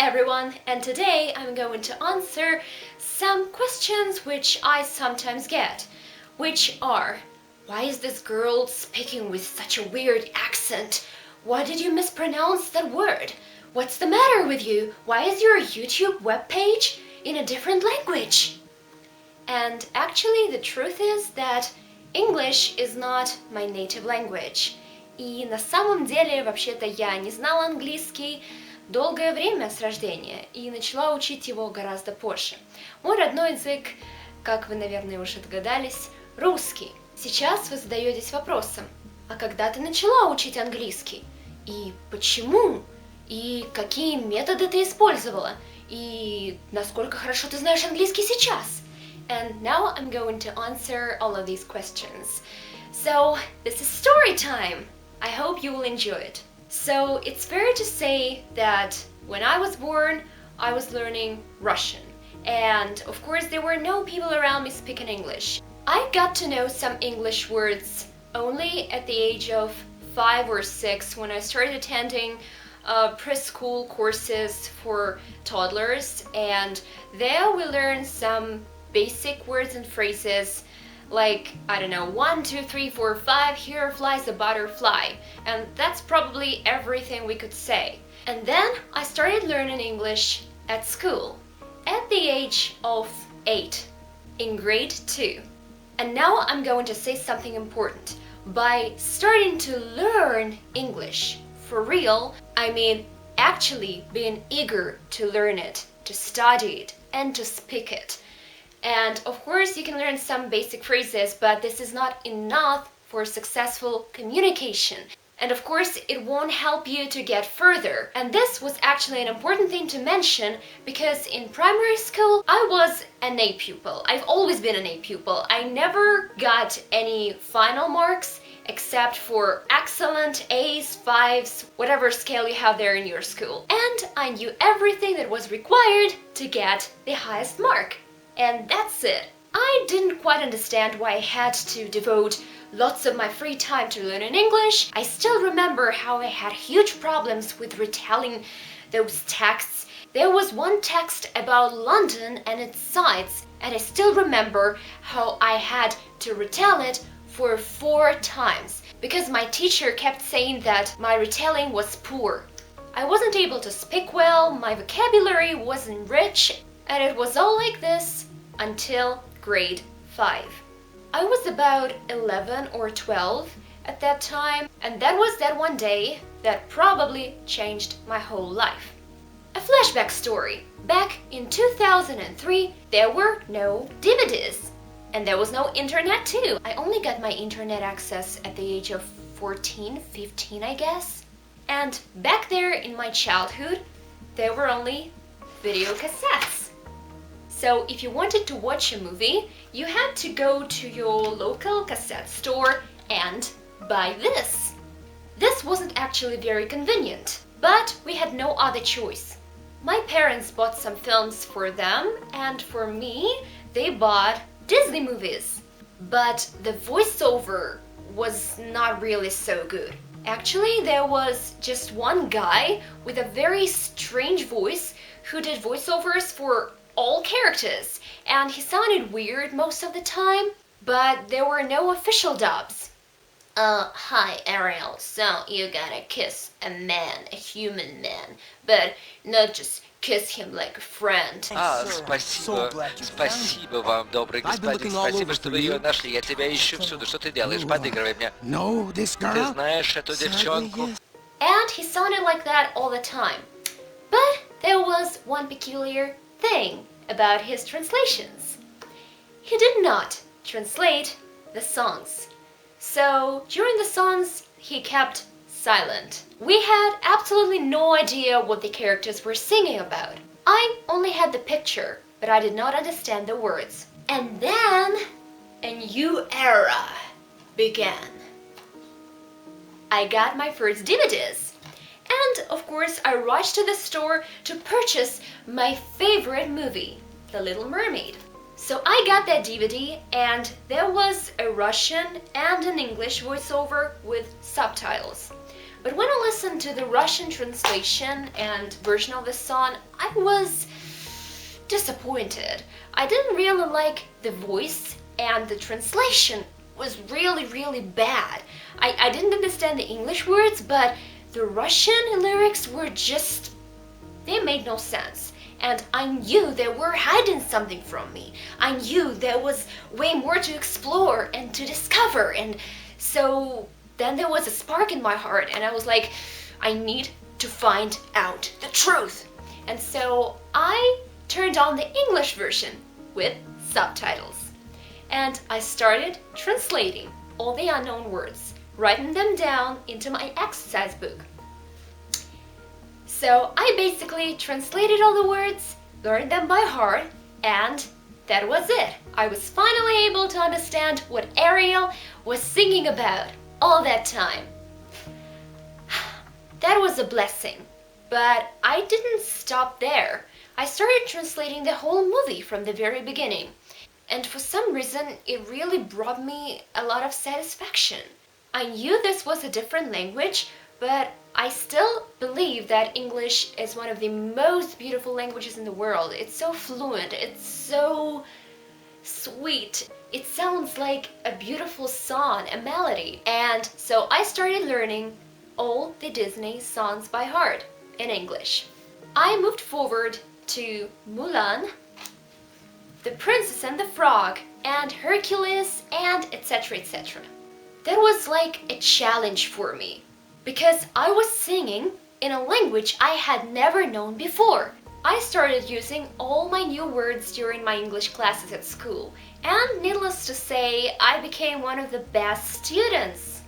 everyone, and today I'm going to answer some questions which I sometimes get, which are: why is this girl speaking with such a weird accent? Why did you mispronounce that word? What's the matter with you? Why is your YouTube webpage in a different language? And actually the truth is that English is not my native language. И на самом деле, вообще-то, я не знала английский долгое время с рождения и начала учить его гораздо позже. Мой родной язык, как вы, наверное, уже догадались, русский. Сейчас вы задаетесь вопросом: а когда ты начала учить английский? И почему? И какие методы ты использовала? И насколько хорошо ты знаешь английский сейчас? And now I'm going to answer all of these questions. So, this is story time! I hope you will enjoy it. So, it's fair to say that when I was born, I was learning Russian. And of course, there were no people around me speaking English. I got to know some English words only at the age of 5 or 6 when I started attending preschool courses for toddlers, and there we learned some basic words and phrases like, I don't know, 1, 2, 3, 4, 5, here flies a butterfly, and that's probably everything we could say. And then I started learning English at school at the age of 8 in grade 2. And now I'm going to say something important. By starting to learn English for real, I mean actually being eager to learn it, to study it, and to speak it. And of course you can learn some basic phrases, but this is not enough for successful communication. And of course it won't help you to get further. And this was actually an important thing to mention, because in primary school I was an A pupil. I've always been an A pupil. I never got any final marks except for excellent, A's, 5s, whatever scale you have there in your school. And I knew everything that was required to get the highest mark. And that's it. I didn't quite understand why I had to devote lots of my free time to learning English. I still remember how I had huge problems with retelling those texts. There was one text about London and its sights, and I still remember how I had to retell it for 4 times, because my teacher kept saying that my retelling was poor. I wasn't able to speak well, my vocabulary wasn't rich, and it was all like this until grade 5. I was about 11 or 12 at that time, and that was that one day that probably changed my whole life. A flashback story. Back in 2003, there were no DVDs. And there was no internet too. I only got my internet access at the age of 14, 15, I guess. And back there in my childhood, there were only video cassettes. So if you wanted to watch a movie, you had to go to your local cassette store and buy this. This wasn't actually very convenient, but we had no other choice. My parents bought some films for them, and for me, they bought Disney movies. But the voiceover was not really so good. Actually, there was just one guy with a very strange voice who did voiceovers for all characters, and he sounded weird most of the time, but there were no official dubs. Hi Ariel, so you gotta kiss a man, a human man, but not just kiss him like a friend. Спасибо вам, добрый господин. Спасибо, что вы ее нашли. Я тебя ищу всюду. Что ты делаешь? Подыгрывай мне. Ты знаешь эту девчонку? And he sounded like that all the time. But there was one peculiar thing about his translations. He did not translate the songs. So during the songs, he kept silent. We had absolutely no idea what the characters were singing about. I only had the picture, but I did not understand the words. And then a new era began. I got my first DVDs. And of course, I rushed to the store to purchase my favorite movie, The Little Mermaid. So I got that DVD, and there was a Russian and an English voiceover with subtitles. But when I listened to the Russian translation and version of the song, I was disappointed. I didn't really like the voice, and the translation was really bad. I didn't understand the English words, but the Russian lyrics were just, they made no sense. And I knew they were hiding something from me. I knew there was way more to explore and to discover. And so then there was a spark in my heart, and I was like, I need to find out the truth. And so I turned on the English version with subtitles. And I started translating all the unknown words, writing them down into my exercise book. So I basically translated all the words, learned them by heart, and that was it. I was finally able to understand what Ariel was singing about all that time. That was a blessing. But I didn't stop there. I started translating the whole movie from the very beginning. And for some reason, it really brought me a lot of satisfaction. I knew this was a different language, but I still believe that English is one of the most beautiful languages in the world. It's so fluent, it's so sweet. It sounds like a beautiful song, a melody. And so I started learning all the Disney songs by heart in English. I moved forward to Mulan, The Princess and the Frog, and Hercules, and etc. etc. That was like a challenge for me, because I was singing in a language I had never known before. I started using all my new words during my English classes at school, and needless to say, I became one of the best students.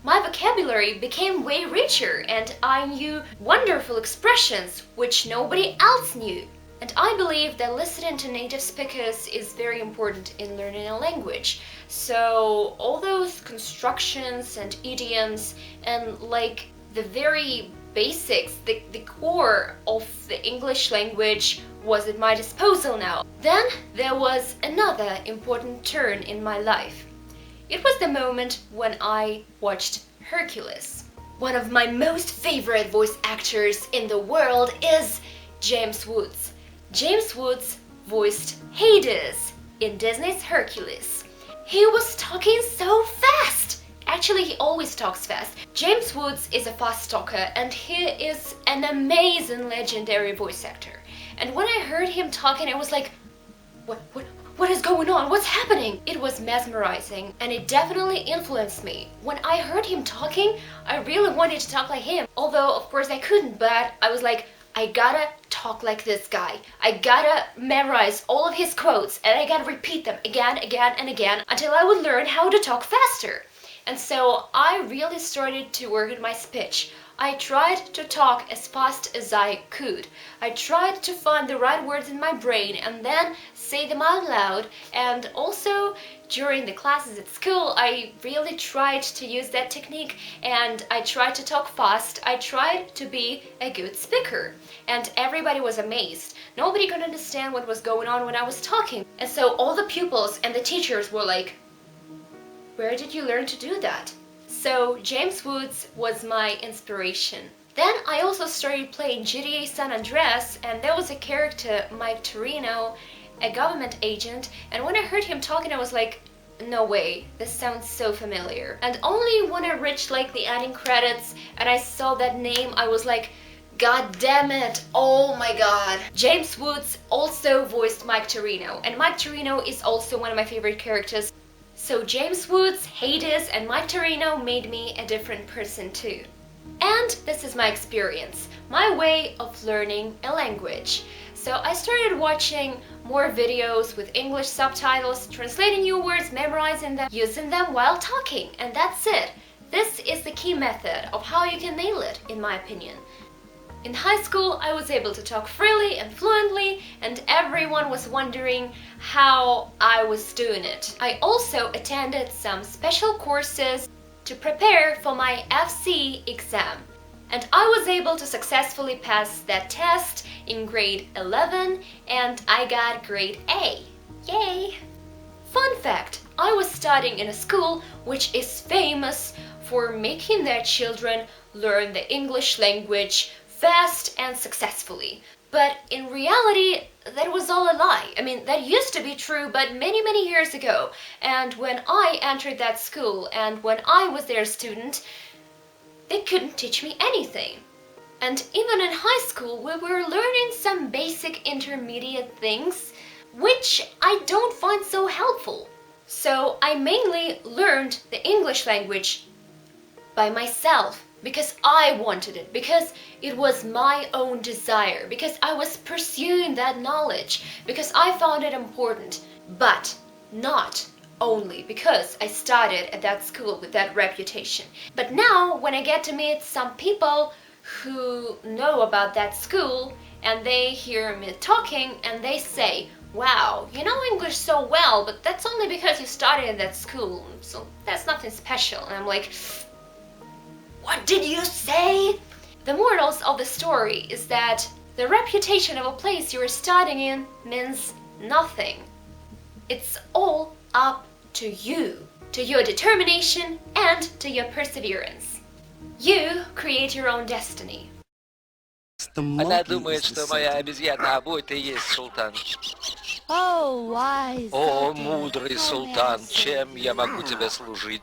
My vocabulary became way richer, and I knew wonderful expressions which nobody else knew. And I believe that listening to native speakers is very important in learning a language. So all those constructions and idioms and like the very basics, the core of the English language was at my disposal now. Then there was another important turn in my life. It was the moment when I watched Hercules. One of my most favorite voice actors in the world is James Woods. James Woods voiced Hades in Disney's Hercules. He was talking so fast! Actually, he always talks fast. James Woods is a fast talker, and he is an amazing legendary voice actor. And when I heard him talking, I was like, what is going on? What's happening? It was mesmerizing, and it definitely influenced me. When I heard him talking, I really wanted to talk like him. Although, of course, I couldn't, but I was like, I gotta talk like this guy. I gotta memorize all of his quotes, and I gotta repeat them again and again until I would learn how to talk faster. And so I really started to work on my speech. I tried to talk as fast as I could. I tried to find the right words in my brain and then say them out loud. And also during the classes at school, I really tried to use that technique, and I tried to talk fast. I tried to be a good speaker, and everybody was amazed. Nobody could understand what was going on when I was talking. And so all the pupils and the teachers were like, where did you learn to do that? So James Woods was my inspiration. Then I also started playing GTA San Andreas, and there was a character, Mike Toreno, a government agent, and when I heard him talking I was like, no way, this sounds so familiar. And only when I reached like the ending credits and I saw that name, I was like, god damn it, oh my god. James Woods also voiced Mike Toreno, and Mike Toreno is also one of my favorite characters. So James Woods, Hades, and Mike Toreno made me a different person too. And this is my experience, my way of learning a language. So I started watching more videos with English subtitles, translating new words, memorizing them, using them while talking, and that's it. This is the key method of how you can nail it, in my opinion. In high school, I was able to talk freely and fluently, and everyone was wondering how I was doing it. I also attended some special courses to prepare for my FC exam, and I was able to successfully pass that test in grade 11, and I got grade A. Yay! Fun fact, I was studying in a school which is famous for making their children learn the English language fast and successfully. But in reality, that was all a lie. I mean, that used to be true, but many, many years ago. And when I entered that school and when I was their student, they couldn't teach me anything. And even in high school, we were learning some basic intermediate things, which I don't find so helpful. So I mainly learned the English language by myself, because I wanted it, because it was my own desire, because I was pursuing that knowledge, because I found it important, but not only because I started at that school with that reputation. But now, when I get to meet some people who know about that school, and they hear me talking, and they say, wow, you know English so well, but that's only because you started at that school, so that's nothing special. And I'm like, what did you say? The morals of the story is that the reputation of a place you're studying in means nothing. It's all up to you, to your determination and to your perseverance. You create your own destiny. Она думает, что моя обезьяна будет и есть султан. О, мудрый султан, чем я могу тебе служить?